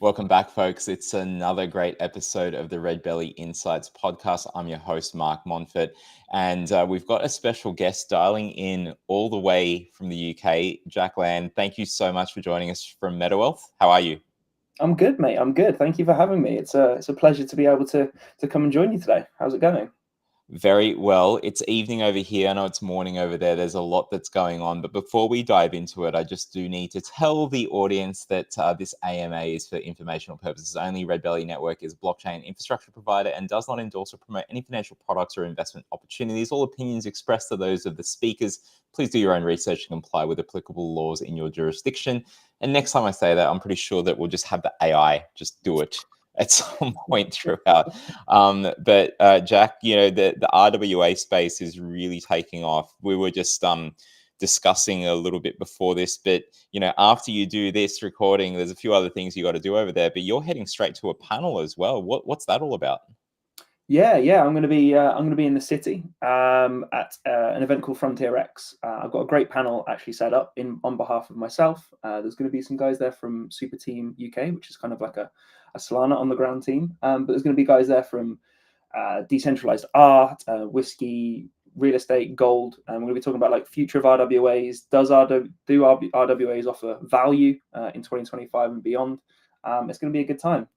Welcome back, folks. It's another great episode of the Redbelly Insights podcast. I'm your host, Mark Monfort, and we've got a special guest dialing in all the way from the UK, Jack Land. Thank you so much for joining us from Metawealth. How are you? I'm good, mate. I'm good. Thank you for having me. It's a pleasure to be able to come and join you today. How's it going? Very well. It's evening over here. I know it's morning over there. There's a lot that's going on. But before we dive into it, I just do need to tell the audience that this AMA is for informational purposes only. Redbelly Network is a blockchain infrastructure provider and does not endorse or promote any financial products or investment opportunities. All opinions expressed are those of the speakers. Please do your own research and comply with applicable laws in your jurisdiction. And next time I say that, I'm pretty sure that we'll just have the AI just do it at some point throughout. But Jack, you know, the RWA space is really taking off. We were just discussing a little bit before this, but you know, after you do this recording, there's a few other things you got to do over there, but you're heading straight to a panel as well. What's that all about? Yeah. I'm going to be in the city at an event called Frontier X. I've got a great panel actually set up on behalf of myself. There's going to be some guys there from Super Team UK, which is kind of like a Solana on the ground team. But there's going to be guys there from decentralized art, whiskey, real estate, gold. And we're going to be talking about like future of RWAs. Do RWAs offer value in 2025 and beyond? It's going to be a good time,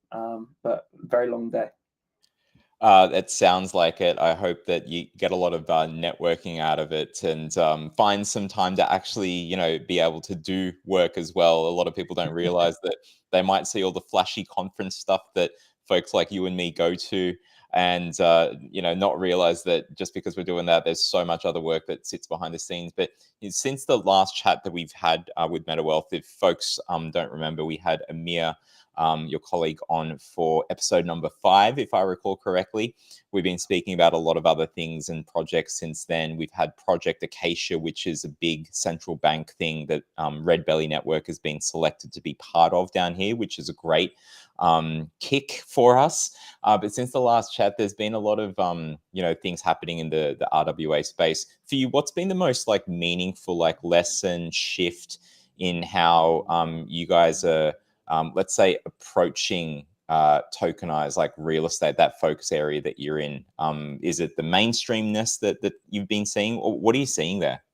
but very long day. It sounds like it. I hope that you get a lot of networking out of it and find some time to actually, you know, be able to do work as well. A lot of people don't realize that they might see all the flashy conference stuff that folks like you and me go to and, you know, not realize that just because we're doing that, there's so much other work that sits behind the scenes. But since the last chat that we've had with Metawealth, if folks don't remember, we had Amir, your colleague, on for episode number 5, if I recall correctly. We've been speaking about a lot of other things and projects since then. We've had Project Acacia, which is a big central bank thing that Redbelly Network has been selected to be part of down here, which is a great kick for us. But since the last chat, there's been a lot of you know, things happening in the RWA space. For you, what's been the most like meaningful like lesson shift in how you guys are let's say approaching tokenized like real estate, that focus area that you're in? Is it the mainstreamness that you've been seeing, or what are you seeing there?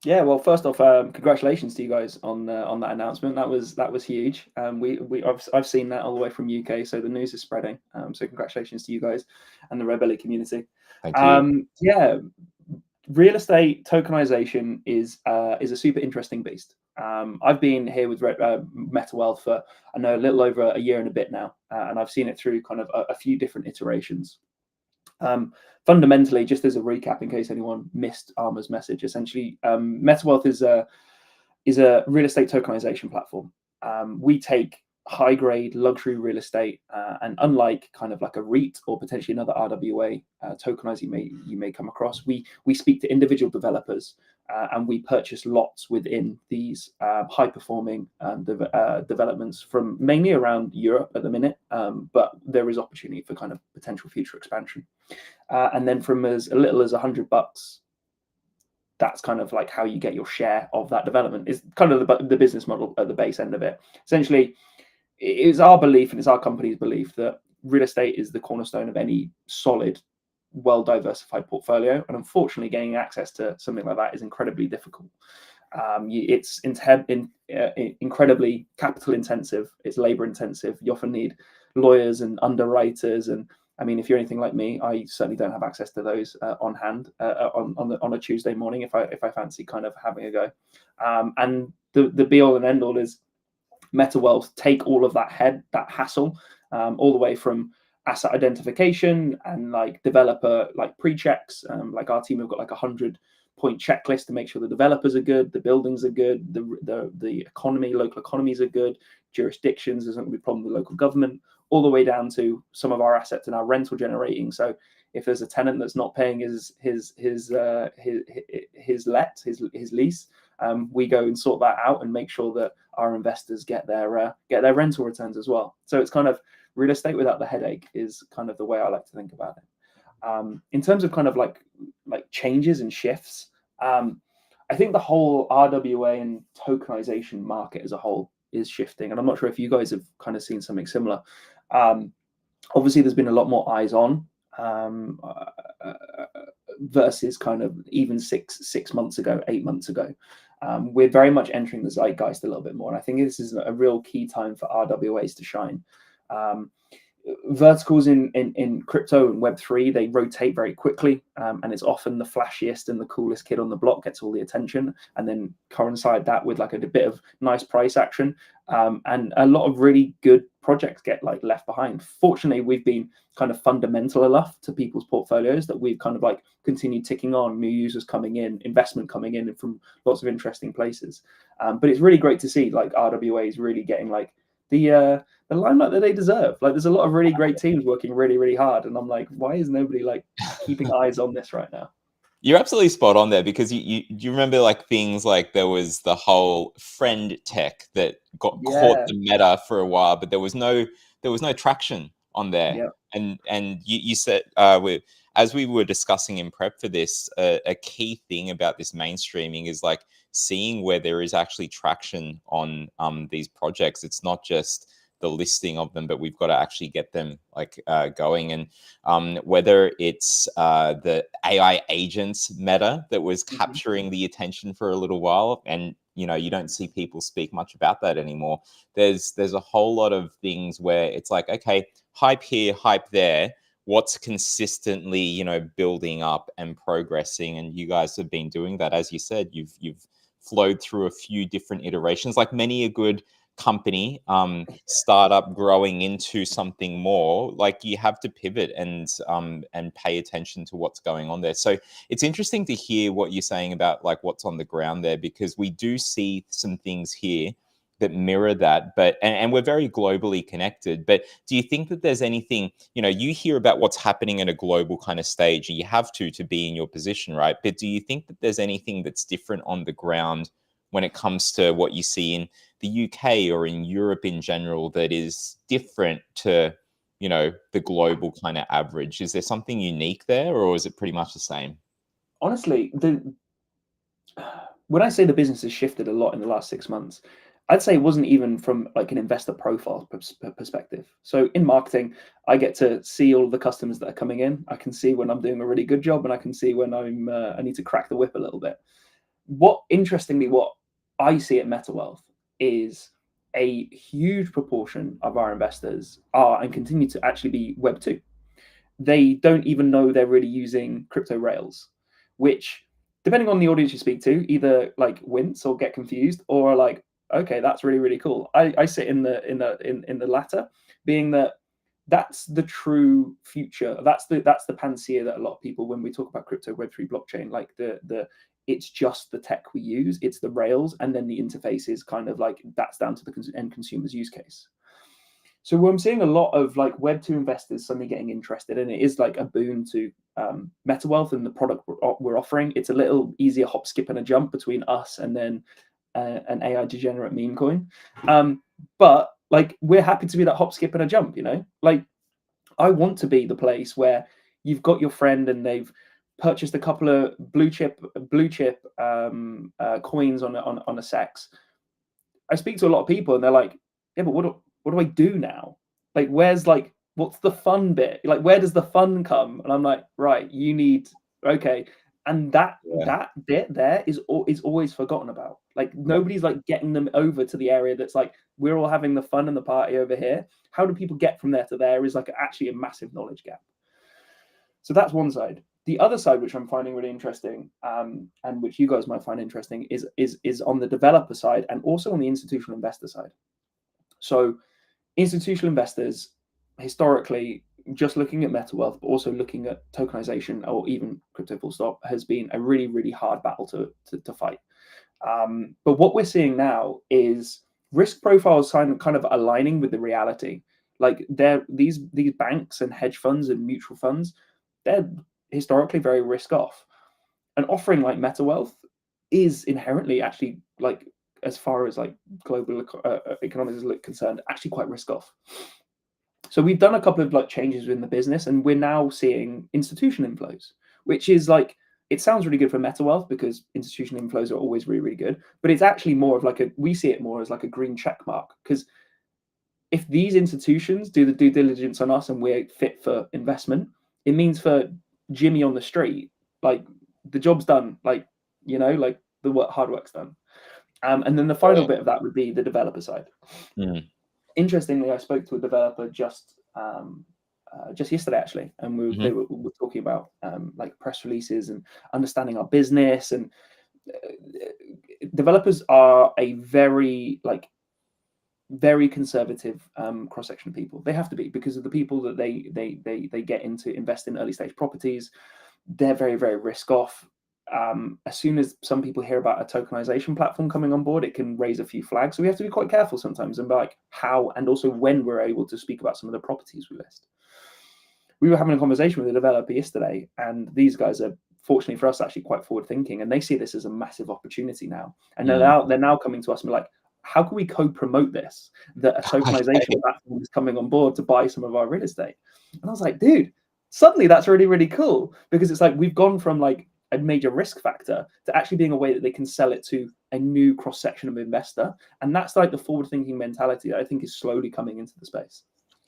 Yeah, well, first off, congratulations to you guys on that announcement. That was huge. I've seen that all the way from UK, so the news is spreading. So congratulations to you guys and the Redbelly community. Thank you. Yeah, real estate tokenization is a super interesting beast. I've been here with Metawealth for, I know, a little over a year and a bit now, and I've seen it through kind of a few different iterations. Fundamentally, just as a recap, in case anyone missed Arma's message, essentially, Metawealth is a real estate tokenization platform. We take high-grade luxury real estate, and unlike kind of like a REIT or potentially another RWA tokenizer you may come across, we speak to individual developers, and we purchase lots within these high-performing developments from mainly around Europe at the minute, but there is opportunity for kind of potential future expansion. And then from as little as $100, that's kind of like how you get your share of that development. Is kind of the business model at the base end of it. Essentially, it is our belief, and it's our company's belief, that real estate is the cornerstone of any solid, well-diversified portfolio. And unfortunately, gaining access to something like that is incredibly difficult. It's incredibly capital intensive. It's labor intensive. You often need lawyers and underwriters. And I mean, if you're anything like me, I certainly don't have access to those on hand on a Tuesday morning if I fancy kind of having a go. And the be all and end all is Metawealth take all of that hassle, all the way from asset identification and like developer like pre-checks. Like our team have got like 100-point checklist to make sure the developers are good, the buildings are good, the economy, local economies are good, jurisdictions, there's not going to be a problem with local government, all the way down to some of our assets and our rental generating. So if there's a tenant that's not paying his lease, we go and sort that out and make sure that our investors get their rental returns as well. So it's kind of real estate without the headache is kind of the way I like to think about it. In terms of kind of like changes and shifts, I think the whole RWA and tokenization market as a whole is shifting, and I'm not sure if you guys have kind of seen something similar. Obviously, there's been a lot more eyes on versus kind of even 6 months ago, 8 months ago. We're very much entering the zeitgeist a little bit more, and I think this is a real key time for RWAs to shine. Verticals in crypto and Web3, they rotate very quickly, and it's often the flashiest and the coolest kid on the block gets all the attention, and then coincide that with like a bit of nice price action, and a lot of really good projects get like left behind. Fortunately, we've been kind of fundamental enough to people's portfolios that we've kind of like continued ticking on, new users coming in, investment coming in from lots of interesting places. But it's really great to see like RWA is really getting like the limelight that they deserve. Like there's a lot of really great teams working really, really hard, and I'm like, why is nobody like keeping eyes on this right now? You're absolutely spot on there, because you remember like things like there was the whole friend tech that got caught the meta for a while, but there was no traction on there. Yeah. And you said as we were discussing in prep for this, a key thing about this mainstreaming is like seeing where there is actually traction on these projects. It's not just the listing of them, but we've got to actually get them like going. And whether it's the AI agents meta that was capturing the attention for a little while, and you don't see people speak much about that anymore. There's a whole lot of things where it's like, okay, hype here, hype there. What's consistently building up and progressing? And you guys have been doing that. As you said, you've flowed through a few different iterations, like many a good company startup growing into something more. Like you have to pivot and pay attention to what's going on there. So it's interesting to hear what you're saying about like what's on the ground there, because we do see some things here that mirror that, but and we're very globally connected. But do you think that there's anything, you hear about what's happening at a global kind of stage, and you have to be in your position, right? But do you think that there's anything that's different on the ground when it comes to what you see in the UK or in Europe in general that is different to, the global kind of average? Is there something unique there, or is it pretty much the same? Honestly, when I say the business has shifted a lot in the last 6 months, I'd say it wasn't even from like an investor profile perspective. So in marketing, I get to see all of the customers that are coming in. I can see when I'm doing a really good job, and I can see when I need to crack the whip a little bit. Interestingly, what I see at Metawealth is a huge proportion of our investors are and continue to actually be Web 2. They don't even know they're really using crypto rails, which, depending on the audience you speak to, either like wince or get confused, or are like, okay, that's really, really cool. I sit in the latter, being that that's the true future. That's the panacea that a lot of people, when we talk about crypto, Web3, blockchain, like it's just the tech we use, it's the rails, and then the interface is kind of like that's down to the end consumer's use case. So I'm seeing a lot of like Web2 investors suddenly getting interested, and it is like a boon to Metawealth and the product we're offering. It's a little easier hop, skip, and a jump between us and then an AI degenerate meme coin. But like we're happy to be that hop, skip, and a jump. Like I want to be the place where you've got your friend and they've purchased a couple of blue chip coins on a sex. I speak to a lot of people and they're like, yeah, but what do I do now? Like, what's the fun bit? Like, where does the fun come? And I'm like, right, you need, okay. And that bit there is always forgotten about. Like nobody's like getting them over to the area that's like, we're all having the fun and the party over here. How do people get from there to there is like actually a massive knowledge gap. So that's one side. The other side, which I'm finding really interesting, and which you guys might find interesting, is on the developer side and also on the institutional investor side. So institutional investors, historically, just looking at Metawealth, but also looking at tokenization or even crypto full stop, has been a really, really hard battle to fight. But what we're seeing now is risk profiles kind of aligning with the reality. Like these banks and hedge funds and mutual funds, they're historically very risk off. An offering like Metawealth is inherently actually, like, as far as like global economics is concerned, actually quite risk off. So we've done a couple of like changes in the business, and we're now seeing institution inflows, which is like it sounds really good for Metawealth because institutional inflows are always really, really good, but it's actually more of like we see it more as like a green check mark, because if these institutions do the due diligence on us and we're fit for investment, it means for Jimmy on the street, like the job's done, like, like the hard work's done. And then the final bit of that would be the developer side. Interestingly, I spoke to a developer just yesterday actually, and they were talking about like press releases and understanding our business. And developers are a very conservative cross section of people. They have to be, because of the people that they get into invest in early stage properties. They're very, very risk off. As soon as some people hear about a tokenization platform coming on board, it can raise a few flags. So we have to be quite careful sometimes about like how and also when we're able to speak about some of the properties we list. We were having a conversation with a developer yesterday, and these guys are, fortunately for us, actually quite forward thinking, and they see this as a massive opportunity now. And they're now coming to us and be like, how can we co-promote this, that a tokenization platform is coming on board to buy some of our real estate? And I was like, dude, suddenly that's really, really cool, because it's like we've gone from like a major risk factor to actually being a way that they can sell it to a new cross section of investor. And that's like the forward thinking mentality that I think is slowly coming into the space.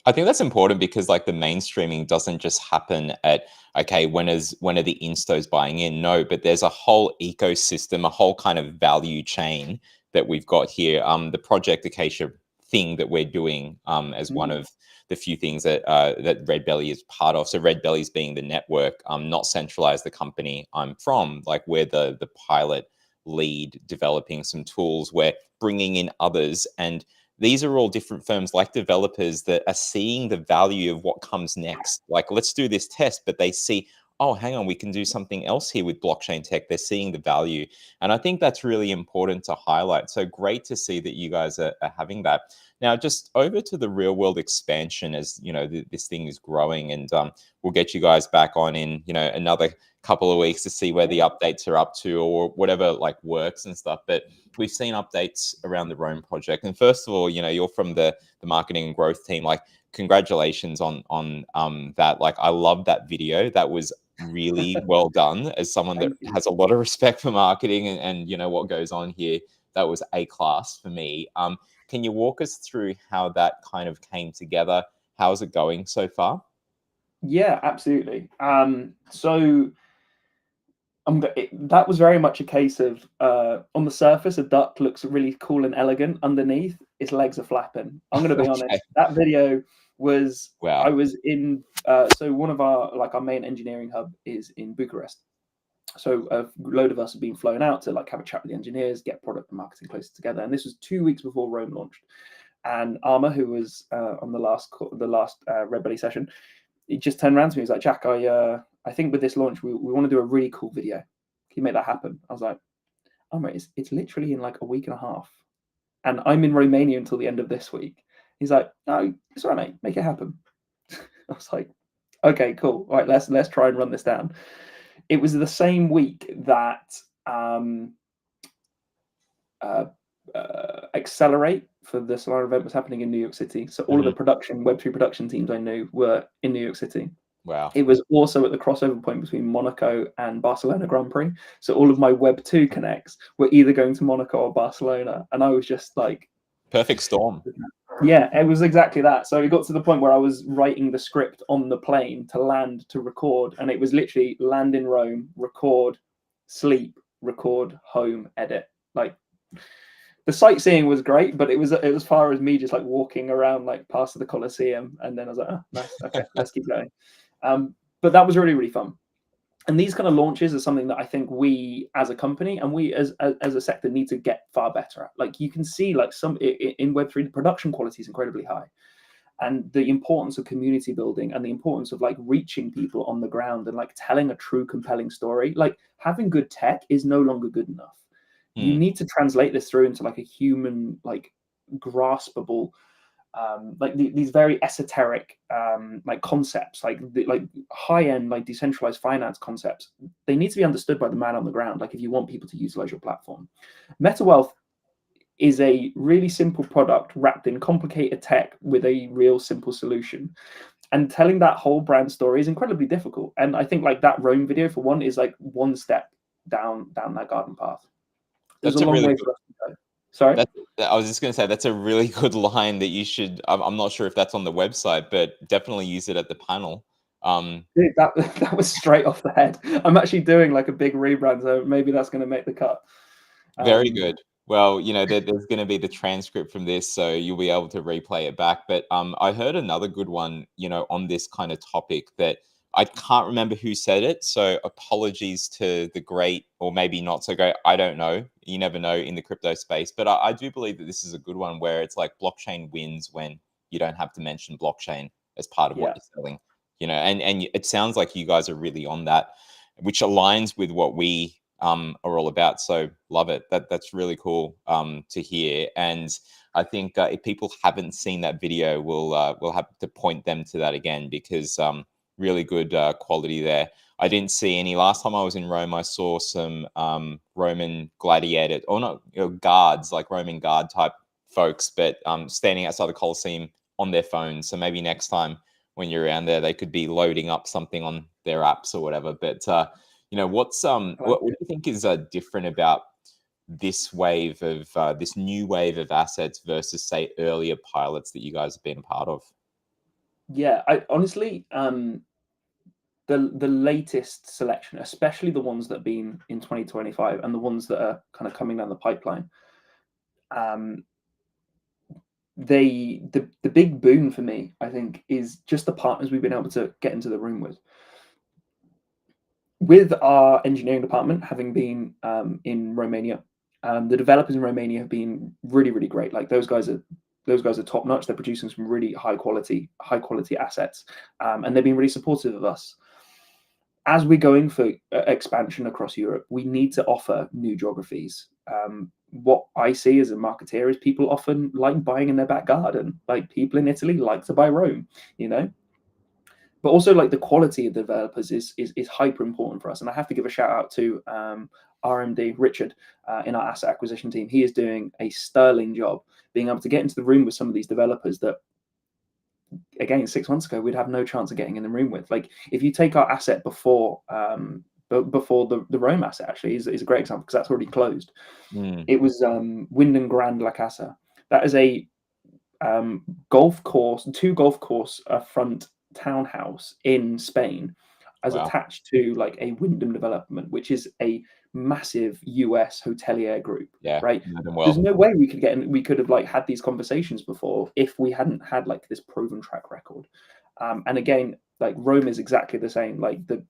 I think that's important, because like the mainstreaming doesn't just happen at, okay, when are the instos buying in? No, but there's a whole ecosystem, a whole kind of value chain that we've got here. The Project Acacia thing that we're doing as one of the few things that that Redbelly is part of. So Redbelly's being the network, not centralized, the company I'm from. Like we're the pilot lead developing some tools. We're bringing in others, and these are all different firms like developers that are seeing the value of what comes next. Like, let's do this test, but they see, oh, hang on, we can do something else here with blockchain tech. They're seeing the value. And I think that's really important to highlight. So great to see that you guys are having that. Now, just over to the real world expansion, as you know, this thing is growing, and we'll get you guys back on in, another couple of weeks to see where the updates are up to, or whatever like works and stuff. But we've seen updates around the Rome project. And first of all, you're from the marketing and growth team. Like, congratulations on that. Like, I love that video. That was really well done. As someone that has a lot of respect for marketing and what goes on here, that was A class for me. Can you walk us through how that kind of came together? How's it going so far? Yeah, absolutely. So that was very much a case of on the surface, a duck looks really cool and elegant. Underneath, its legs are flapping. I'm going to be honest. That video was, wow. I was in, so one of our main engineering hub is in Bucharest. So a load of us have been flown out to like have a chat with the engineers, get product and marketing closer together. And this was 2 weeks before Rome launched. And Arma, who was on the last Redbelly session, he just turned around to me. He was like, Jack, I think with this launch, we want to do a really cool video. Can you make that happen? I was like, oh, mate, it's literally in like a week and a half. And I'm in Romania until the end of this week. He's like, no, it's all right, mate. Make it happen. I was like, okay, cool. All right, let's try and run this down. It was the same week that Accelerate for the Solana event was happening in New York City. So all of the Web3 production teams I knew were in New York City. Wow. It was also at the crossover point between Monaco and Barcelona Grand Prix. So all of my Web2 connects were either going to Monaco or Barcelona. And I was just like... perfect storm. Yeah, it was exactly that. So it got to the point where I was writing the script on the plane to land, to record. And it was literally land in Rome, record, sleep, record, home, edit. Like... the sightseeing was great, but it was as far as me just like walking around like past the Colosseum, and then I was like, oh, nice, okay, let's keep going. But that was really, really fun. And these kind of launches are something that I think we as a company and we as a sector need to get far better at. Like you can see like some in Web3, the production quality is incredibly high. And the importance of community building and the importance of like reaching people on the ground and like telling a true compelling story. Like having good tech is no longer good enough. You need to translate this through into like a human, like graspable, like these very esoteric like concepts, like high-end, like decentralized finance concepts. They need to be understood by the man on the ground. Like if you want people to utilize your platform, Metawealth is a really simple product wrapped in complicated tech with a real simple solution. and telling that whole brand story is incredibly difficult. And I think like that Rome video, for one, is like one step down that garden path. There's That's a a long really way good. for us to go. Sorry. I was just going to say that's a really good line that you should. I'm not sure if that's on the website, but definitely use it at the panel. Dude, that was straight off the head. I'm actually doing like a big rebrand, so maybe that's going to make the cut. Very good. Well, there's going to be the transcript from this, so you'll be able to replay it back. But I heard another good one, on this kind of topic that I can't remember who said it. So apologies to the great, or maybe not so great. I don't know. You never know in the crypto space. But I do believe that this is a good one where it's like blockchain wins when you don't have to mention blockchain as part of what Yeah. you're selling. And it sounds like you guys are really on that, which aligns with what we are all about. So love it. That's really cool to hear. And I think if people haven't seen that video, we'll have to point them to that again, because really good quality there. I didn't see any last time I was in Rome. I saw some Roman gladiator, or not, guards, like Roman guard type folks, but standing outside the Colosseum on their phones. So maybe next time when you're around there, they could be loading up something on their apps or whatever. But what's what do you think is different about this wave of this new wave of assets versus, say, earlier pilots that you guys have been a part of? Yeah, I honestly, the latest selection, especially the ones that have been in 2025 and the ones that are kind of coming down the pipeline, the big boon for me, I think, is just the partners we've been able to get into the room with. With our engineering department having been in Romania, the developers in Romania have been really, really great. Like those guys are top notch. They're producing some really high quality assets, and they've been really supportive of us. As we're going for expansion across Europe, we need to offer new geographies. What I see as a marketeer is people often like buying in their back garden. Like people in Italy like to buy Rome, but also like the quality of the developers is hyper important for us. And I have to give a shout out to RMD Richard in our asset acquisition team. He is doing a sterling job being able to get into the room with some of these developers that, again, 6 months ago we'd have no chance of getting in the room with. Like if you take our asset before the Rome asset, actually is a great example because that's already closed. It was Wyndham Grand La Casa. That is a golf course, 2 golf course front townhouse in Spain, as Wow. attached to like a Wyndham development, which is a massive US hotelier group. Yeah. Right. Well. There's no way we could get in, we could have like had these conversations before if we hadn't had like this proven track record. And again, like Rome is exactly the same. Like the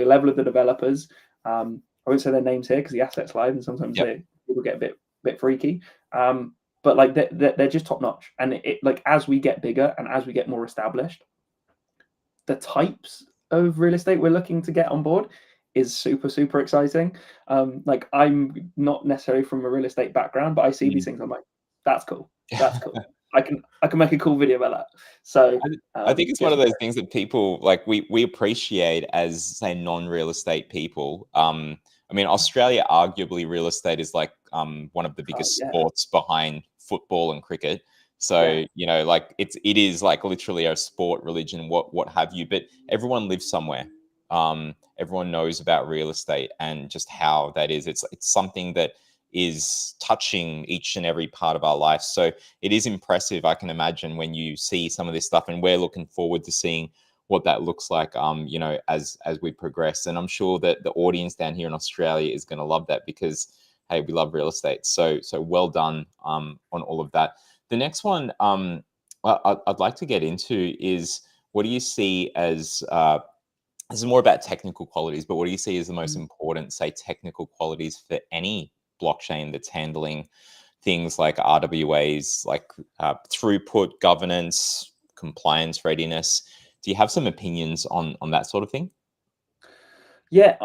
level of the developers. I won't say their names here because the asset's live, and sometimes people get a bit freaky. But like they're just top notch. And it like as we get bigger and as we get more established, the types of real estate we're looking to get on board is super, super exciting. Like I'm not necessarily from a real estate background, but I see these things. I'm like, that's cool. That's cool. I can make a cool video about that. So I think it's one of those things that people like we appreciate as, say, non-real estate people. I mean, Australia, arguably, real estate is like one of the biggest sports behind football and cricket. So like it is like literally a sport, religion, what have you. But everyone lives somewhere. Everyone knows about real estate and just how that is. It's something that is touching each and every part of our life. So it is impressive, I can imagine, when you see some of this stuff, and we're looking forward to seeing what that looks like, as we progress. And I'm sure that the audience down here in Australia is going to love that because, hey, we love real estate. So well done on all of that. The next one I'd like to get into is, what do you see as this is more about technical qualities, but what do you see as the most important, say, technical qualities for any blockchain that's handling things like RWAs, like throughput, governance, compliance, readiness? Do you have some opinions on that sort of thing? Yeah,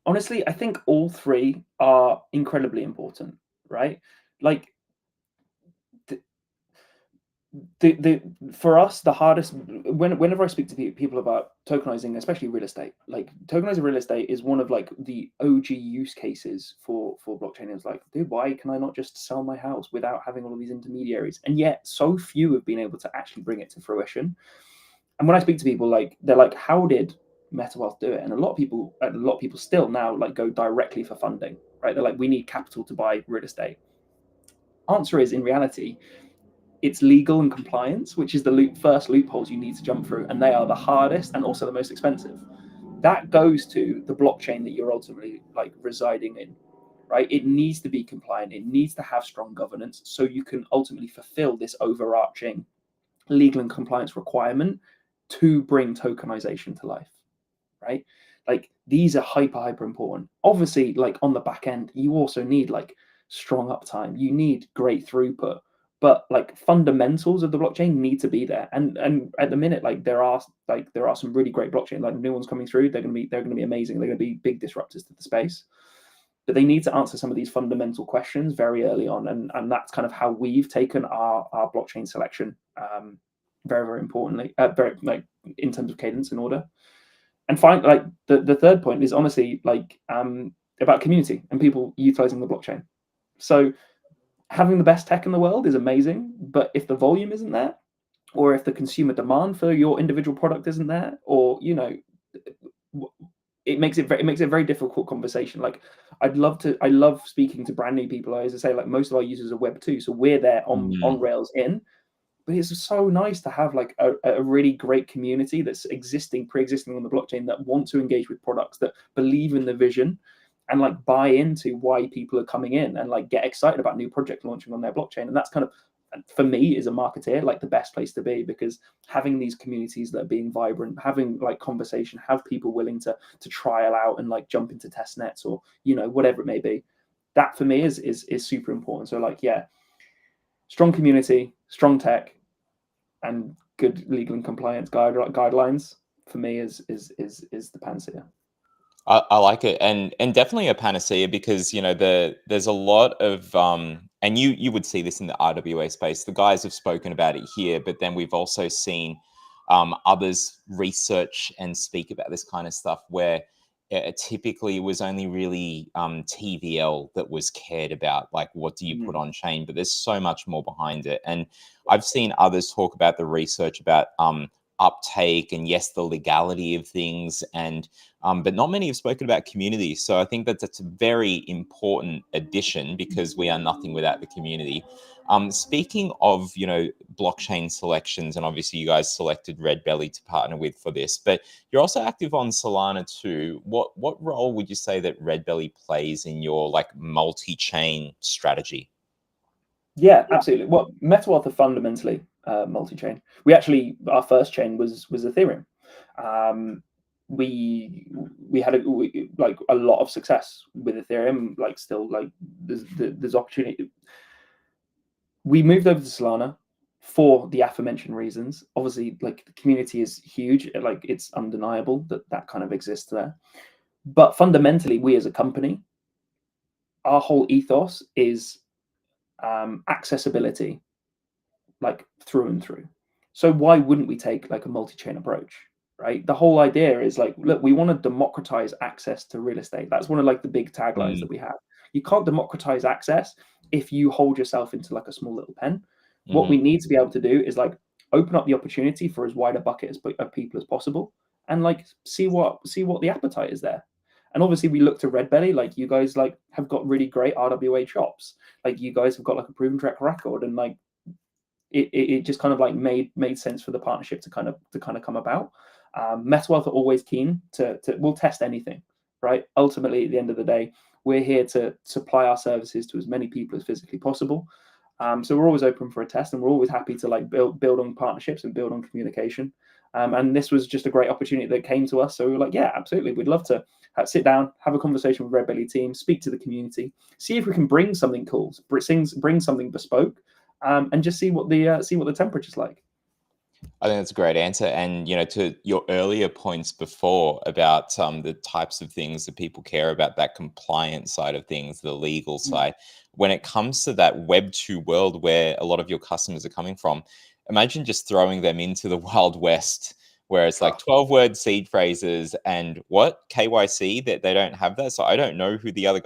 honestly, I think all three are incredibly important, right? Like for us, the hardest, whenever I speak to people about tokenizing, especially real estate, like tokenizing real estate is one of like the OG use cases for blockchain. It's like, dude, why can I not just sell my house without having all of these intermediaries? And yet so few have been able to actually bring it to fruition. And when I speak to people, like they're like, how did Metawealth do it? And a lot of people still now like go directly for funding, right? They're like, we need capital to buy real estate. Answer is, in reality, it's legal and compliance, which is the first loopholes you need to jump through, and they are the hardest and also the most expensive. That goes to the blockchain that you're ultimately like residing in, right? It needs to be compliant. It needs to have strong governance so you can ultimately fulfill this overarching legal and compliance requirement to bring tokenization to life, right? Like these are hyper important. Obviously, like on the back end, you also need like strong uptime. You need great throughput, but like fundamentals of the blockchain need to be there. And at the minute, like there are some really great blockchain, like new ones coming through. They're gonna be amazing. They're gonna be big disruptors to the space. But they need to answer some of these fundamental questions very early on, and that's kind of how we've taken our blockchain selection. Very, very importantly, very like in terms of cadence and order. And finally, like the third point is honestly like about community and people utilizing the blockchain. So having the best tech in the world is amazing, but if the volume isn't there, or if the consumer demand for your individual product isn't there, or it makes it a very difficult conversation. Like I love speaking to brand new people. I always say like most of our users are Web 2, so we're there on Rails in. But it's so nice to have like a really great community that's pre-existing on the blockchain that want to engage with products, that believe in the vision and like buy into why people are coming in and like get excited about new projects launching on their blockchain. And that's kind of, for me as a marketeer, like the best place to be, because having these communities that are being vibrant, having like conversation, have people willing to trial out and like jump into test nets or whatever it may be, that for me is super important. So like, yeah, strong community, strong tech, and good legal and compliance guidelines for me is the panacea. I like it, and definitely a panacea, because there's a lot of and you would see this in the RWA space. The guys have spoken about it here, but then we've also seen others research and speak about this kind of stuff where typically it was only really TVL that was cared about, like what do you put on chain, but there's so much more behind it. And I've seen others talk about the research about uptake and yes, the legality of things, and but not many have spoken about community. So I think that's a very important addition, because we are nothing without the community. Speaking of blockchain selections, and obviously you guys selected Redbelly to partner with for this, but you're also active on Solana too. What role would you say that Redbelly plays in your like multi-chain strategy? Yeah, absolutely. Well, Metawealth are fundamentally multi-chain. Our first chain was Ethereum. We had a lot of success with Ethereum. Like still, like there's opportunity. We moved over to Solana for the aforementioned reasons. Obviously, like the community is huge. Like it's undeniable that kind of exists there. But fundamentally, we as a company, our whole ethos is accessibility, like through and through. So why wouldn't we take like a multi-chain approach, right? The whole idea is like, look, we want to democratize access to real estate. That's one of like the big taglines that we have. You can't democratize access if you hold yourself into like a small little pen. What we need to be able to do is like open up the opportunity for as wide a bucket of people as possible, and like see what the appetite is there. And obviously we look to Redbelly, like you guys like have got really great RWA chops. Like you guys have got like a proven track record, and like it just kind of like made sense for the partnership to kind of come about. Metawealth are always keen to we'll test anything, right? Ultimately, at the end of the day, we're here to supply our services to as many people as physically possible. So we're always open for a test, and we're always happy to like build on partnerships and build on communication. And this was just a great opportunity that came to us. So we were like, yeah, absolutely. We'd love to sit down, have a conversation with Redbelly team, speak to the community, see if we can bring something cool, bring something bespoke, and just see what the temperature's like. I think that's a great answer. And, to your earlier points before about the types of things that people care about, that compliance side of things, the legal side, when it comes to that Web 2 world where a lot of your customers are coming from, imagine just throwing them into the Wild West, where it's like 12-word seed phrases and what? KYC, that they don't have that. So I don't know who the other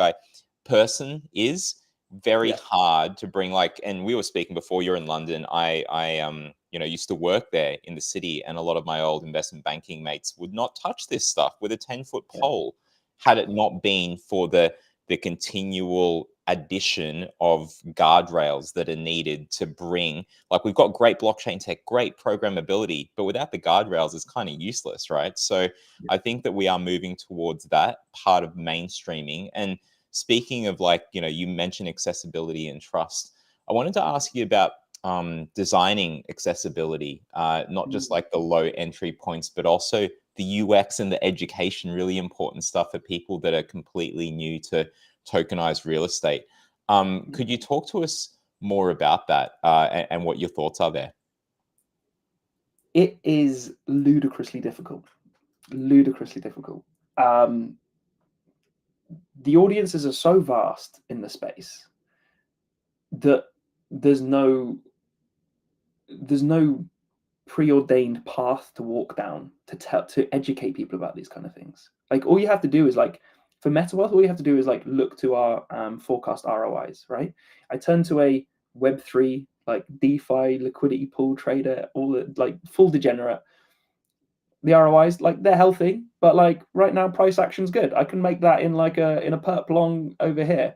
person is. very Yeah. hard to bring, like, and we were speaking before, you're in London. I used to work there in the city, and a lot of my old investment banking mates would not touch this stuff with a 10-foot Yeah. pole had it not been for the continual addition of guardrails that are needed to bring, like, we've got great blockchain tech, great programmability, but without the guardrails it's kind of useless, right? So I think that we are moving towards that part of mainstreaming. And speaking of, like, you mentioned accessibility and trust, I wanted to ask you about designing accessibility, not just like the low entry points, but also the UX and the education, really important stuff for people that are completely new to tokenized real estate. Could you talk to us more about that, and what your thoughts are there? It is ludicrously difficult. Ludicrously difficult. Um, the audiences are so vast in the space that there's no preordained path to walk down to educate people about these kind of things. Like, all you have to do is, like, for Metawealth, all you have to do is, like, look to our forecast ROIs, right? I turn to a Web3, like, DeFi liquidity pool trader, all the, like, full degenerate. The ROIs, like, they're healthy, but, like, right now price action's good. I can make that in, like, a perp long over here.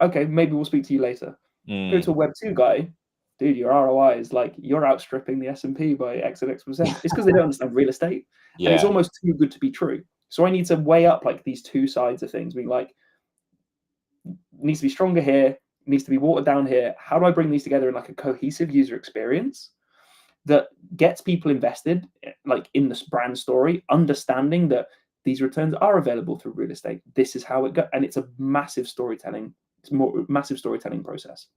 Okay, maybe we'll speak to you later. Go to a Web2 guy, dude, your ROI is, like, you're outstripping the S&P by X and X%. It's because they don't understand real estate, and it's Yeah. almost too good to be true. So I need to weigh up, like, these two sides of things, being like, needs to be stronger here, needs to be watered down here. How do I bring these together in, like, a cohesive user experience that gets people invested, like, in this brand story, understanding that these returns are available through real estate. This is how it goes, and it's a massive storytelling. It's more massive storytelling process.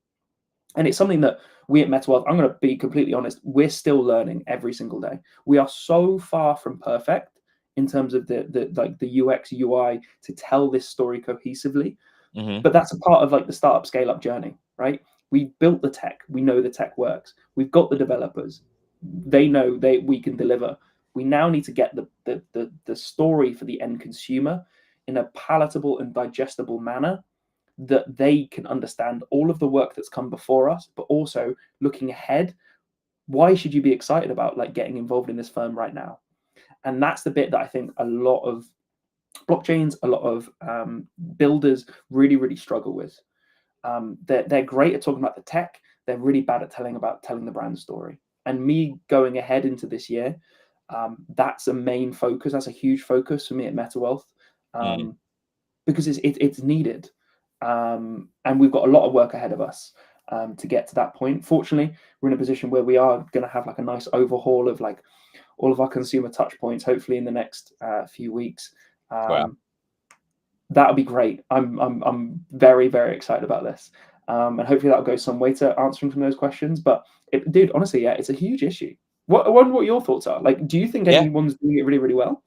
And it's something that we at Metawealth, I'm going to be completely honest, we're still learning every single day. We are so far from perfect in terms of the UX UI to tell this story cohesively. Mm-hmm. But that's a part of, like, the startup scale up journey, right? We built the tech. We know the tech works. We've got the developers. They know we can deliver. We now need to get the story for the end consumer in a palatable and digestible manner that they can understand all of the work that's come before us, but also looking ahead. Why should you be excited about, like, getting involved in this firm right now? And that's the bit that I think a lot of blockchains, a lot of builders really struggle with. They're great at talking about the tech. They're really bad at telling the brand story. And me going ahead into this year, that's a main focus. That's a huge focus for me at Metawealth, because it's needed. And we've got a lot of work ahead of us to get to that point. Fortunately, we're in a position where we are going to have, like, a nice overhaul of, like, all of our consumer touch points, hopefully in the next few weeks. Wow. That'll be great. I'm very excited about this, and hopefully that'll go some way to answering some of those questions. But dude, honestly, yeah, it's a huge issue. I wonder what your thoughts are. Like, do you think Yeah. anyone's doing it really well?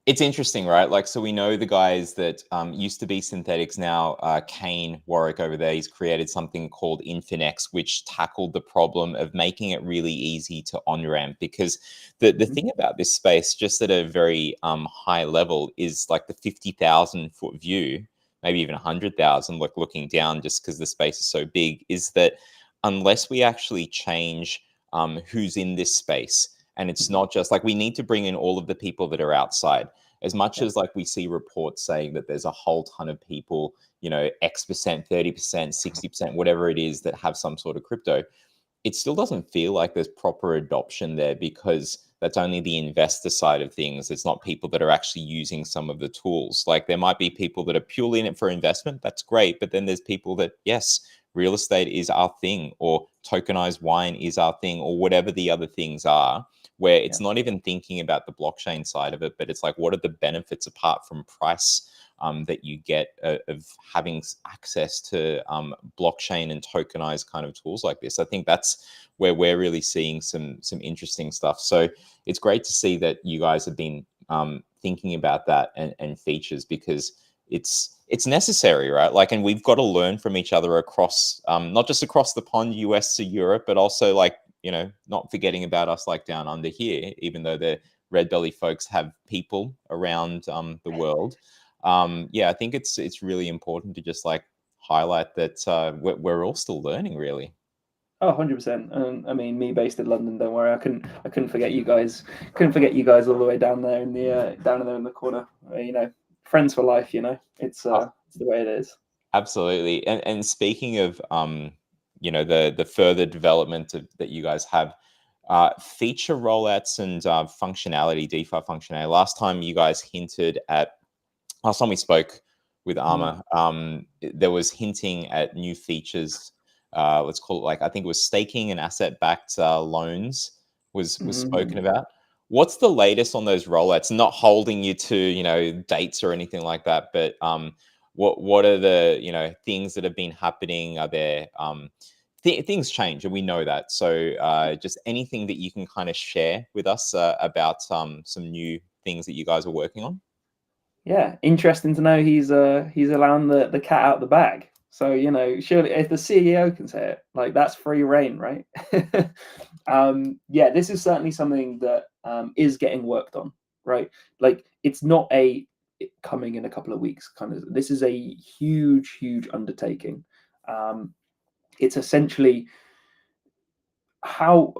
It's interesting, right? Like, so we know the guys that used to be Synthetics now. Kane Warwick over there, he's created something called Infinex, which tackled the problem of making it really easy to on-ramp. Because the thing about this space, just at a very high level, is like the 50,000 foot view, maybe even 100,000, like looking down, just because the space is so big, is that unless we actually change who's in this space, and it's not just like, we need to bring in all of the people that are outside. As much Yeah, as, like, we see reports saying that there's a whole ton of people, X%, 30%, 60%, whatever it is, that have some sort of crypto, it still doesn't feel like there's proper adoption there, because that's only the investor side of things. It's not people that are actually using some of the tools. Like, there might be people that are purely in it for investment. That's great. But then there's people that, yes, real estate is our thing, or tokenized wine is our thing, or whatever the other things are, where yeah, it's not even thinking about the blockchain side of it, but it's like, what are the benefits apart from price, that you get of having access to blockchain and tokenized kind of tools like this. I think that's where we're really seeing some interesting stuff. So it's great to see that you guys have been thinking about that and features, because it's necessary, right? Like, and we've got to learn from each other across, not just across the pond, US to Europe, but also, like, not forgetting about us, like, down under here, even though the Redbelly folks have people around the world. Yeah, I think it's really important to just, like, highlight that we're all still learning, really. Oh, 100%. And I mean, me based in London, don't worry. I couldn't forget you guys. Couldn't forget you guys all the way down there in the corner. Friends for life. It's the way it is. Absolutely. And speaking of the further development that you guys have, feature rollouts and functionality, DeFi functionality. Last time we spoke with Arma, there was hinting at new features. Let's call it, like, I think it was staking and asset-backed loans was spoken about. What's the latest on those rollouts? Not holding you to dates or anything like that, but what are the things that have been happening? Are there things change, and we know that. So just anything that you can kind of share with us about some new things that you guys are working on. Yeah, interesting to know he's allowing the cat out the bag. So surely if the CEO can say it, like, that's free reign, right? Yeah, this is certainly something that is getting worked on, right? Like, it's not coming in a couple of weeks kind of. This is a huge undertaking. It's essentially how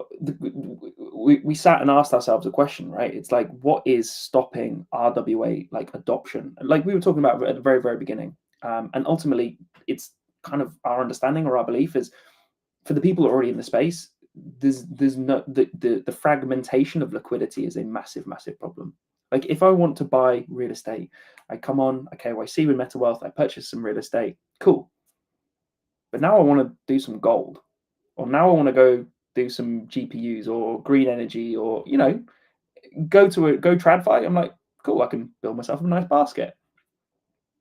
we sat and asked ourselves a question, right? It's like, what is stopping RWA like adoption? Like we were talking about at the very beginning, and ultimately, it's kind of our understanding or our belief is, for the people already in the space, there's no the fragmentation of liquidity is a massive problem. Like, if I want to buy real estate, I come on a KYC with Metawealth, I purchase some real estate, cool. But now I want to do some gold, or now I want to go do some GPUs or green energy, or go TradFi. I'm like, cool, I can build myself a nice basket.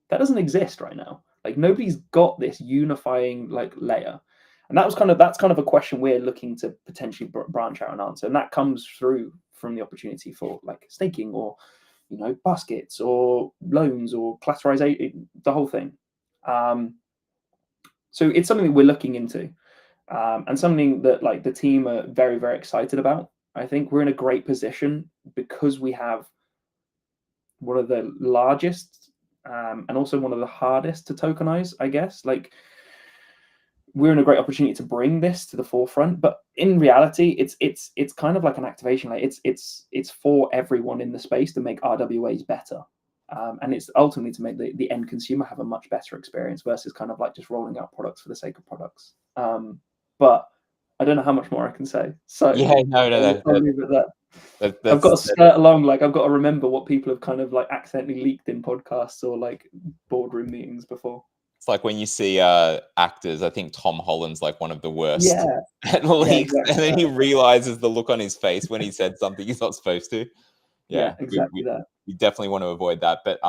That doesn't exist right now. Like, nobody's got this unifying like layer, and that's kind of a question we're looking to potentially branch out and answer, and that comes through from the opportunity for like staking, or baskets, or loans, or collateralization, the whole thing. So it's something that we're looking into. And something that like the team are very excited about. I think we're in a great position because we have one of the largest and also one of the hardest to tokenize, I guess. Like, we're in a great opportunity to bring this to the forefront, but in reality, it's kind of like an activation. Like, it's for everyone in the space to make RWAs better. And it's ultimately to make the end consumer have a much better experience versus kind of like just rolling out products for the sake of products. But I don't know how much more I can say. So Yeah, no. I'll leave it at that. I've got to That's skirt along. Like, I've got to remember what people have kind of like accidentally leaked in podcasts or like boardroom meetings before. It's like when you see actors. I think Tom Holland's like one of the worst Yeah, at leaks, exactly and then that. he realizes the look on his face when he said something he's not supposed to. Yeah, Yeah, exactly that. we definitely want to avoid that. But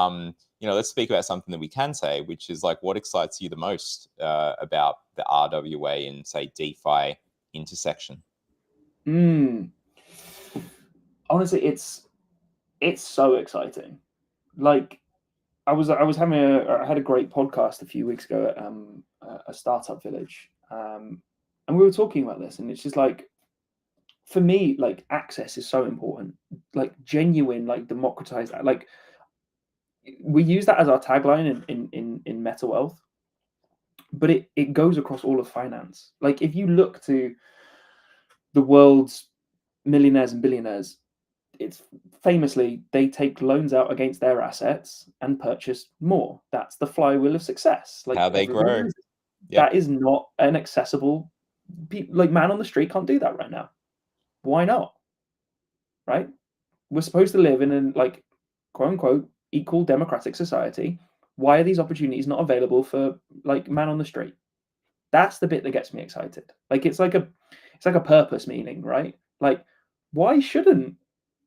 let's speak about something that we can say, which is like, what excites you the most about the RWA and, say, DeFi intersection? Honestly, it's so exciting. Like, I had a great podcast a few weeks ago at a startup village, and we were talking about this, and it's just like, for me, like, access is so important, like genuine, like democratized, like we use that as our tagline in Metawealth, but it goes across all of finance. Like, if you look to the world's millionaires and billionaires, it's famously they take loans out against their assets and purchase more. That's the flywheel of success. Like, How they everybody grow. knows it. Yep. That is not an accessible. Like, man on the street can't do that right now. Why not? Right? We're supposed to live in an, like, quote unquote, equal democratic society. Why are these opportunities not available for like man on the street? That's the bit that gets me excited. Like, it's like a purpose meaning, right? Like, why shouldn't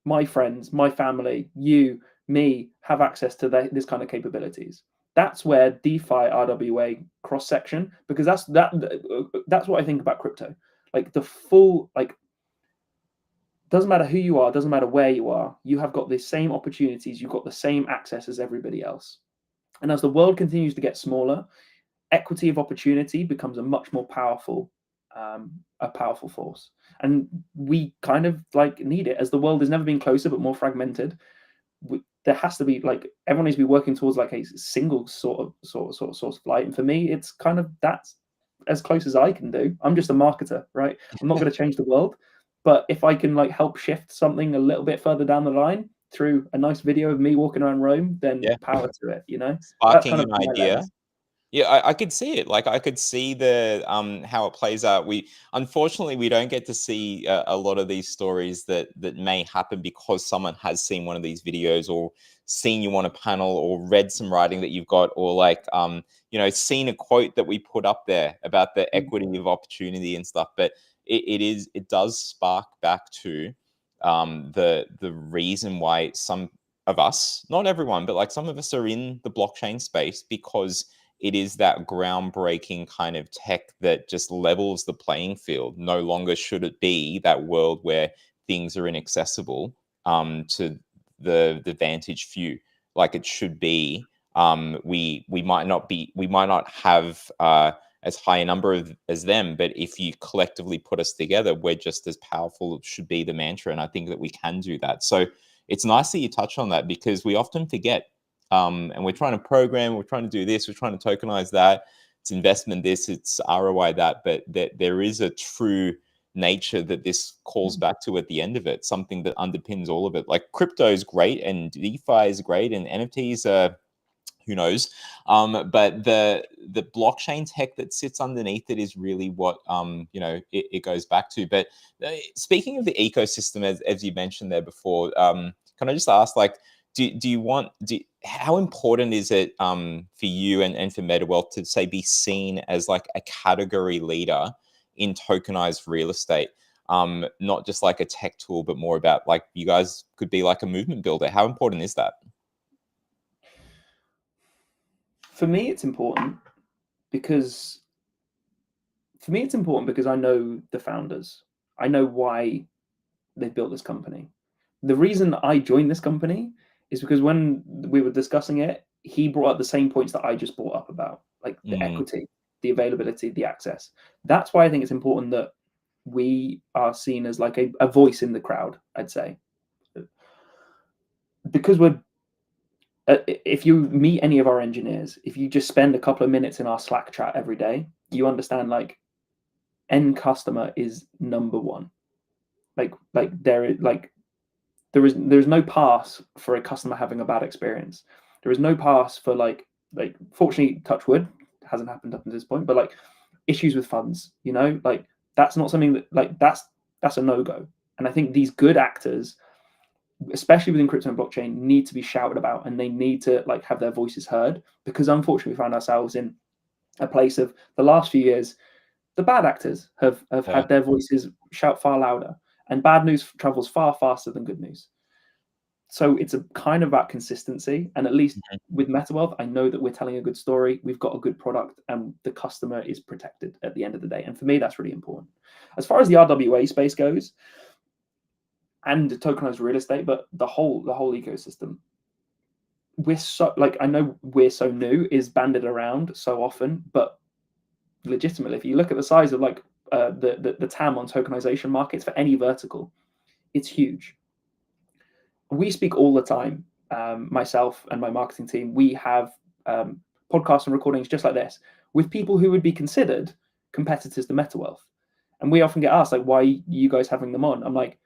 my friends, my family, you, me have access to this kind of capabilities? That's where DeFi RWA cross section, because that's what I think about crypto. Like, the full, like, doesn't matter who you are, doesn't matter where you are, you have got the same opportunities, you've got the same access as everybody else. And as the world continues to get smaller, equity of opportunity becomes a much more powerful force, and we kind of like need it, as the world has never been closer but more fragmented. there has to be like, everyone needs to be working towards like a single sort of source of light. And for me, it's kind of, that's as close as I can do. I'm just a marketer, right? I'm not going to change the world, but if I can like help shift something a little bit further down the line through a nice video of me walking around Rome, then Yeah. power to it. That's Sparking kind of an my idea. lens. Yeah, I could see it. Like I could see the how it plays out. We unfortunately we don't get to see a lot of these stories that may happen because someone has seen one of these videos or seen you on a panel or read some writing that you've got or like seen a quote that we put up there about the equity of opportunity and stuff. But it does spark back to the reason why some of us, not everyone, but like some of us are in the blockchain space because it is that groundbreaking kind of tech that just levels the playing field. No longer should it be that world where things are inaccessible to the vantage few, like it should be. We might not have as high a number as them, but if you collectively put us together, we're just as powerful. It should be the mantra, and I think that we can do that. So it's nice that you touch on that because we often forget. And we're trying to program, we're trying to do this, we're trying to tokenize that. It's investment this, it's ROI that, but there is a true nature that this calls back to at the end of it, something that underpins all of it. Like crypto is great and DeFi is great and NFTs are who knows, but the blockchain tech that sits underneath it is really what it goes back to. But speaking of the ecosystem, as you mentioned there before, can I just ask, like, how important is it for you and for Metawealth to say be seen as like a category leader in tokenized real estate? Not just like a tech tool, but more about like you guys could be like a movement builder. How important is that? For me, it's important because I know the founders. I know why they built this company. The reason I joined this company is because when we were discussing it, he brought up the same points that I just brought up about, like the equity, the availability, the access. That's why I think it's important that we are seen as like a voice in the crowd, I'd say. Because if you meet any of our engineers, if you just spend a couple of minutes in our Slack chat every day, you understand like end customer is number one. There's no pass for a customer having a bad experience. There is no pass for like fortunately, touch wood, hasn't happened up to this point, but like issues with funds, like that's not something that like that's a no-go. And I think these good actors, especially within crypto and blockchain, need to be shouted about and they need to like have their voices heard, because unfortunately we found ourselves in a place of the last few years, the bad actors have had their voices shout far louder, and bad news travels far faster than good news. So it's a kind of about consistency. And at least with Metawealth, I know that we're telling a good story. We've got a good product and the customer is protected at the end of the day. And for me, that's really important. As far as the RWA space goes and tokenized real estate, but the whole ecosystem, we're so like, I know we're so new is banded around so often, but legitimately, if you look at the size of like the TAM on tokenization markets for any vertical, it's huge. We speak all the time, myself and my marketing team. We have podcasts and recordings just like this with people who would be considered competitors to Metawealth, and we often get asked like, "Why are you guys having them on?" I'm like,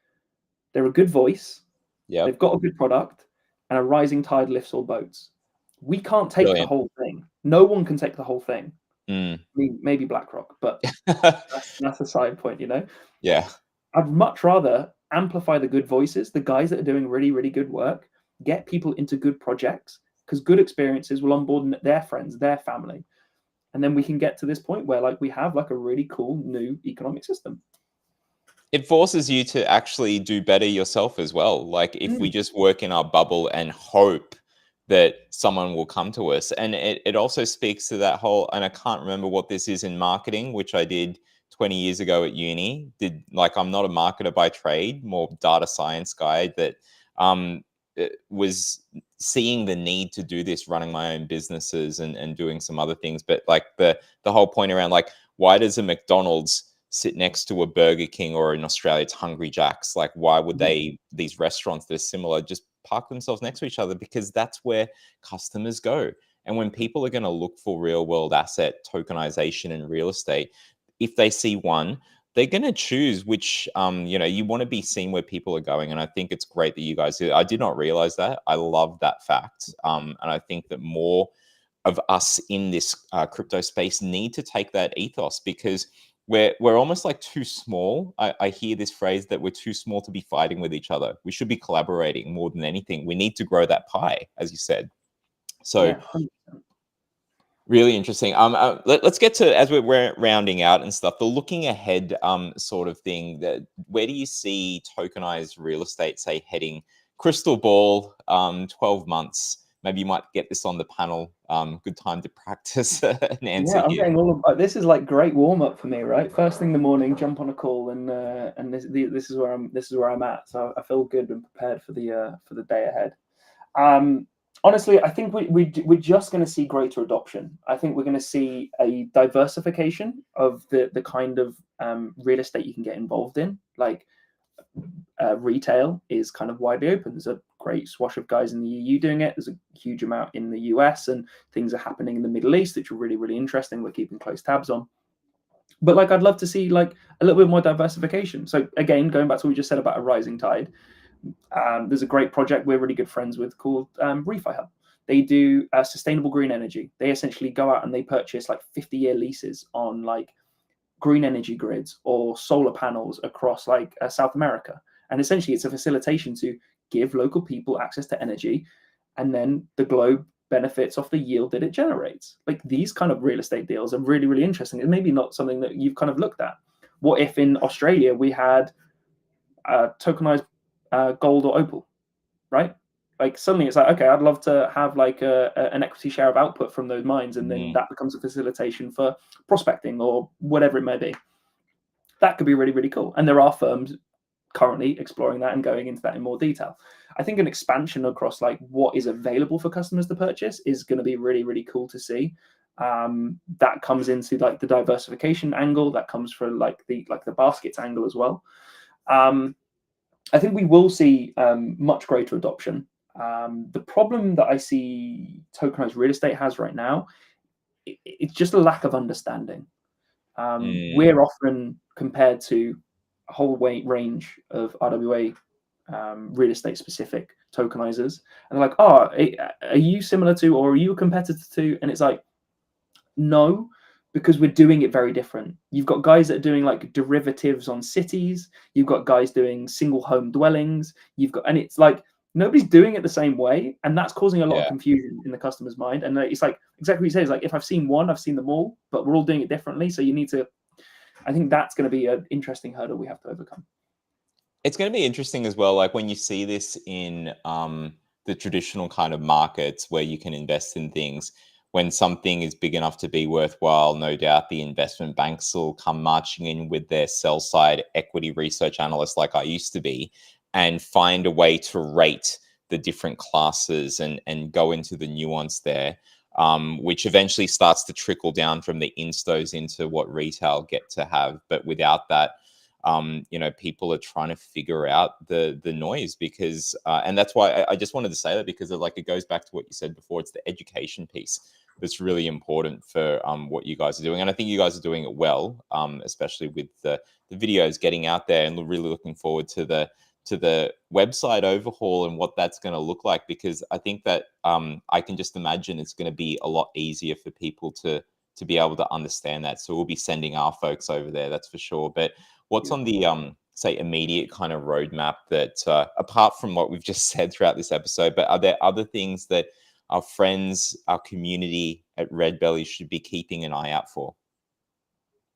they're a good voice, they've got a good product, and a rising tide lifts all boats. We can't take the whole thing. No one can take the whole thing. I mean, maybe BlackRock, but that's a side point, Yeah. I'd much rather amplify the good voices, the guys that are doing really, really good work, get people into good projects, because good experiences will onboard their friends, their family. And then we can get to this point where like we have like a really cool new economic system. It forces you to actually do better yourself as well. Like if we just work in our bubble and hope that someone will come to us. And it also speaks to that whole, and I can't remember what this is in marketing, which I did 20 years ago at uni. I'm not a marketer by trade, more data science guy that was seeing the need to do this, running my own businesses and doing some other things. But like the whole point around like, why does a McDonald's sit next to a Burger King, or in Australia it's Hungry Jack's? Like, why would these restaurants that are similar just park themselves next to each other, because that's where customers go. And when people are going to look for real world asset tokenization and real estate, if they see one, they're going to choose which, you want to be seen where people are going. And I think it's great that you guys do. I did not realize that. I love that fact. And I think that more of us in this crypto space need to take that ethos, because we're almost like too small. I hear this phrase that we're too small to be fighting with each other. We should be collaborating more than anything. We need to grow that pie, as you said. So Yeah, 100%. really interesting. Let's get to, as we're rounding out and stuff, the looking ahead sort of thing. That where do you see tokenized real estate, say, heading? Crystal ball, 12 months. Maybe you might get this on the panel. Good time to practice an answer Yeah, I'm here. getting all of this is like great warm up for me, right? First thing in the morning, jump on a call, and this is where I'm at. So I feel good and prepared for the day ahead. Honestly, I think we're just going to see greater adoption. I think we're going to see a diversification of the kind of real estate you can get involved in. Like retail is kind of widely open. There's a great swash of guys in the EU doing it. There's a huge amount in the US, and things are happening in the Middle East, which are really, really interesting. We're keeping close tabs on. But like, I'd love to see like a little bit more diversification. So again, going back to what we just said about a rising tide, there's a great project we're really good friends with called Refi Hub. They do sustainable green energy. They essentially go out and they purchase like 50-year leases on like green energy grids or solar panels across like South America. And essentially it's a facilitation to give local people access to energy, and then the globe benefits off the yield that it generates. Like, these kind of real estate deals are really, really interesting. And maybe not something that you've kind of looked at. What if in Australia we had tokenized gold or opal, right? Like, suddenly it's like, okay, I'd love to have like an equity share of output from those mines, and then that becomes a facilitation for prospecting or whatever it may be. That could be really, really cool. And there are firms currently exploring that and going into that in more detail. I think an expansion across like what is available for customers to purchase is going to be really, really cool to see. That comes into like the diversification angle, that comes for like the baskets angle as well. I think we will see much greater adoption. The problem that I see tokenized real estate has right now, it's just a lack of understanding. We're often compared to a whole range of RWA real estate specific tokenizers, and they're like, oh, are you similar to, or are you a competitor to? And it's like, no, because we're doing it very different. You've got guys that are doing like derivatives on cities. You've got guys doing single home dwellings. And it's like, nobody's doing it the same way, and that's causing a lot of confusion in the customer's mind. And it's like exactly what you say, is like, if I've seen one, I've seen them all, but we're all doing it differently. So you need to, I think that's going to be an interesting hurdle we have to overcome. It's going to be interesting as well, like when you see this in the traditional kind of markets where you can invest in things. When something is big enough to be worthwhile, no doubt the investment banks will come marching in with their sell side equity research analysts, like I used to be, and find a way to rate the different classes and go into the nuance there, which eventually starts to trickle down from the instos into what retail get to have. But without that, people are trying to figure out the noise, because and that's why I just wanted to say that, because it goes back to what you said before. It's the education piece that's really important for what you guys are doing, and I think you guys are doing it well, especially with the videos getting out there, and really looking forward to the website overhaul and what that's going to look like, because I think that I can just imagine it's going to be a lot easier for people to be able to understand that. So we'll be sending our folks over there, that's for sure. But what's on the say immediate kind of roadmap that apart from what we've just said throughout this episode, but are there other things that our friends, our community at Redbelly should be keeping an eye out for?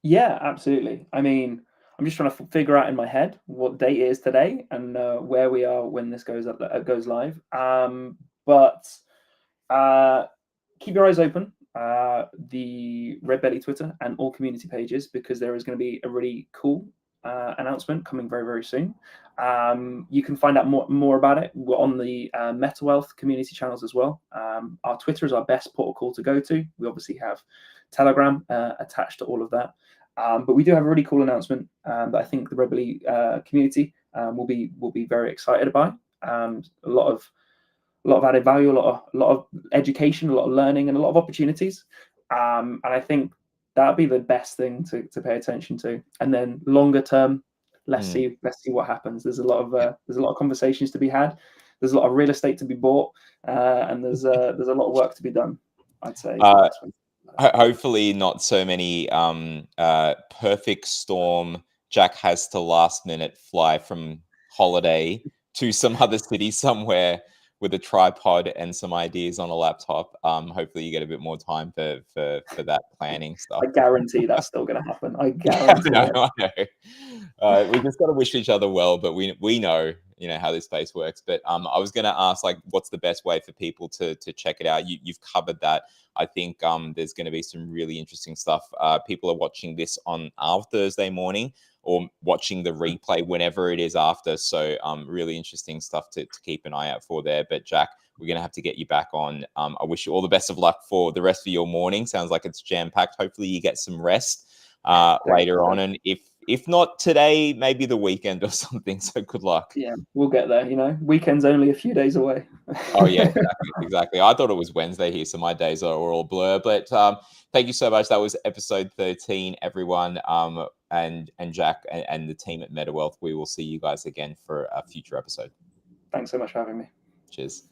Yeah, absolutely. I mean, I'm just trying to figure out in my head what date it is today and where we are when this goes live. But keep your eyes open. The Redbelly Twitter and all community pages, because there is going to be a really cool announcement coming very, very soon. You can find out more about it on the Metawealth community channels as well. Our Twitter is our best protocol to go to. We obviously have Telegram attached to all of that. But we do have a really cool announcement that I think the Redbelly community will be very excited about. A lot of added value, a lot of education, a lot of learning, and a lot of opportunities. And I think that'd be the best thing to pay attention to. And then longer term, let's see what happens. There's a lot of conversations to be had. There's a lot of real estate to be bought, and there's a lot of work to be done, I'd say. Hopefully not so many perfect storm. Jack has to last minute fly from holiday to some other city somewhere with a tripod and some ideas on a laptop. Hopefully you get a bit more time for that planning stuff. I guarantee that's still going to happen. I guarantee it. I know. We just got to wish each other well, but we know how this space works. But I was going to ask, like, what's the best way for people to check it out? You've covered that. I think there's going to be some really interesting stuff. People are watching this on our Thursday morning or watching the replay whenever it is after. So really interesting stuff to keep an eye out for there. But Jack, we're going to have to get you back on. I wish you all the best of luck for the rest of your morning. Sounds like it's jam-packed. Hopefully you get some rest later on. And if not today, maybe the weekend or something. So good luck. Yeah, we'll get there. Weekend's only a few days away. Oh yeah, exactly. I thought it was Wednesday here, so my days are all blur. But thank you so much. That was episode 13, everyone. And Jack and the team at Metawealth. We will see you guys again for a future episode. Thanks so much for having me. Cheers.